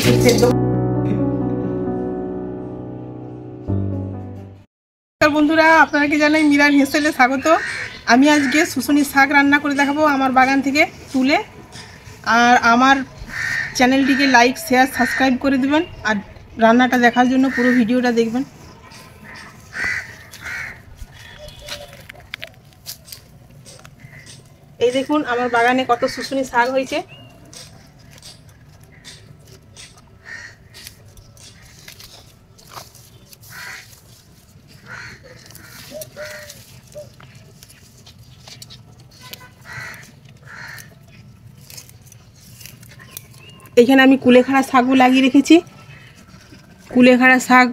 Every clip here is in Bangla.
সেদ্ধ। বন্ধুরা, আপনাকে জানাই মীরার হেসেলে স্বাগত। আমি আজকে শুশুনি শাক রান্না করে দেখাবো আমার বাগান থেকে তুলে। আর আমার চ্যানেলটিকে লাইক, শেয়ার, সাবস্ক্রাইব করে দেবেন। আর রান্নাটা দেখার জন্য পুরো ভিডিওটা দেখবেন। এই দেখুন আমার বাগানে কত শুশুনি শাক হয়েছে। এখানে আমি কুলেখাড়া শাকও লাগিয়ে রেখেছি। কুলেখাড়া শাক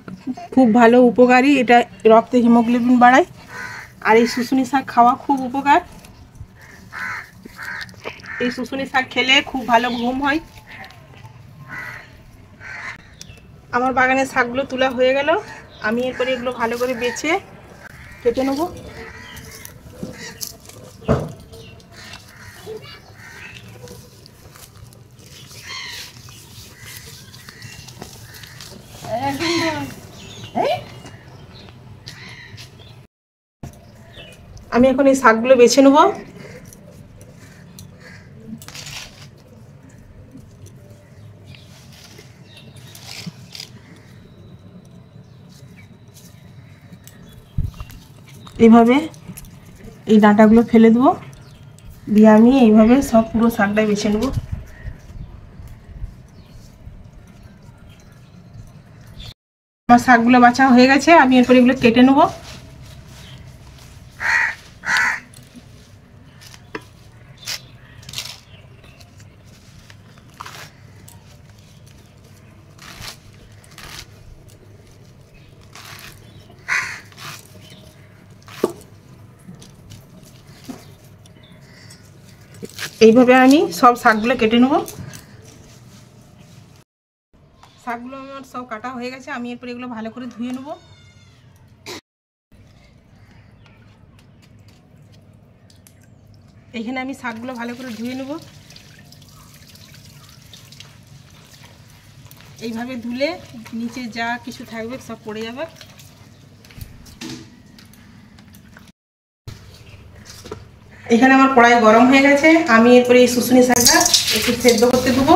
খুব ভালো, উপকারী। এটা রক্তে হিমোগ্লোবিন বাড়ায়। আর এই শুশুনি শাক খাওয়া খুব উপকার। এই শুশুনি শাক খেলে খুব ভালো ঘুম হয়। আমার বাগানের শাকগুলো তোলা হয়ে গেল। আমি এরপরে এগুলো ভালো করে বেছে কেটে নেব। আমি এখন এই শাকগুলো বেছে নেব। এইভাবে এই ডাঁটাগুলো ফেলে দেবো, দিয়ে আমি এইভাবে সব পুরো শাকটাই বেছে নেব। আমার শাকগুলো বাছা হয়ে গেছে। আমি এরপর এগুলো কেটে নেব। এইভাবে আমি সব শাকগুলো কেটে নেব। শাকগুলো আমার সব কাটা হয়ে গেছে। আমি এরপর এগুলো ভালো করে ধুয়ে নেব। এইখানে আমি শাকগুলো ভালো করে ধুয়ে নেব। এইভাবে ধুলে নিচে যা কিছু থাকবে সব পড়ে যাবে। এখানে আমার কড়াই গরম হয়ে গেছে। আমি এরপরে এই শুশুনি শাকটা একটু সেদ্ধ করতে দেবো।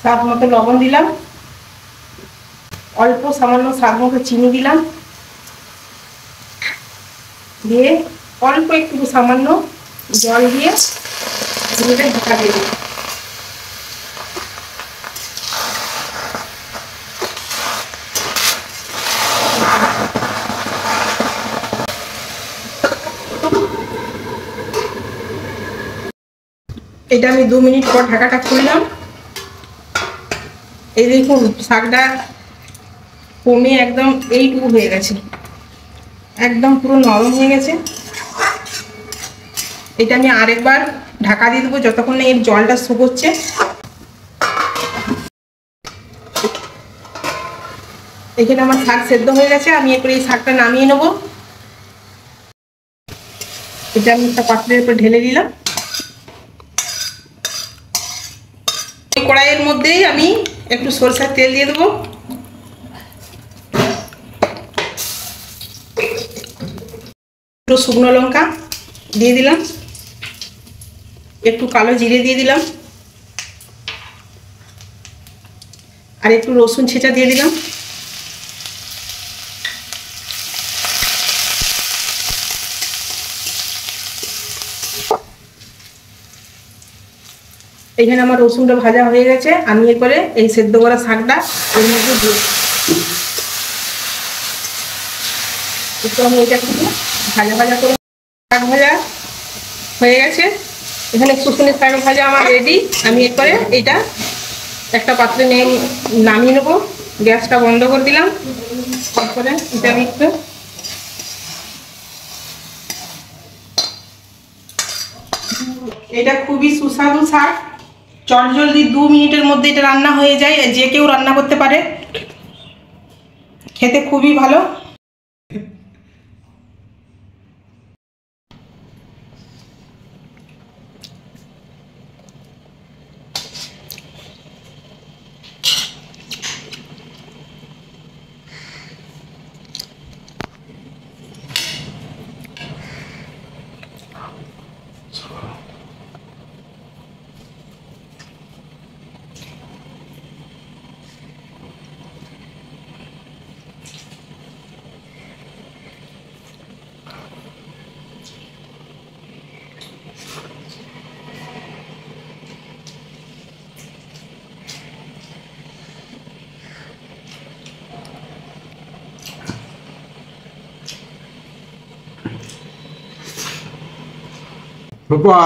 স্বাদ মতো লবণ দিলাম, অল্প সামান্য স্বাদ মতো চিনি দিলাম, দিয়ে অল্প একটু সামান্য জল দিয়ে ঝুড়িটা ঢাকা দিয়ে দিলাম। এটা আমি 2 মিনিট পর ঢাকাটা খুললাম। এই দেখুন শাকটা কমে একদম এইটুকু হয়ে গেছে, একদম পুরো নরম হয়ে গেছে। এটা আমি আরেকবার ঢাকা দিয়ে দেবো যতক্ষণ না এর জলটা শুকোচ্ছে। এখানে আমার শাক সেদ্ধ হয়ে গেছে। আমি এরপরে এই শাকটা নামিয়ে নেব। এটা আমি একটা পাত্রের উপর ঢেলে দিলাম। এই কড়াইয়ের মধ্যেই আমি একটু সরষের তেল দিয়ে দেবো। একটু শুকনো লঙ্কা দিয়ে দিলাম, একটু কালো জিরে দিয়ে দিলাম, আর একটু রসুন ছেঁচা দিয়ে দিলাম। এখানে আমার রসুনটা ভাজা হয়ে গেছে। আমি এরপরে এই সেদ্ধ করা শাকটা এর মধ্যে দিয়ে একটু আমি এটা ভাজা ভাজা করে শাক ভাজা হয়ে গেছে। এখানে শুশুনি শাক ভাজা আমার রেডি। আমি এরপরে এইটা একটা পাত্রে নিয়ে নামিয়ে নেবো। গ্যাসটা বন্ধ করে দিলাম। তারপরে এটা আমি একটু এটা খুবই সুস্বাদু শাক। চটজলদি 2 মিনিটের মধ্যে এটা রান্না হয়ে যায়। যে কেউ রান্না করতে পারে। খেতে খুবই ভালো। রূপা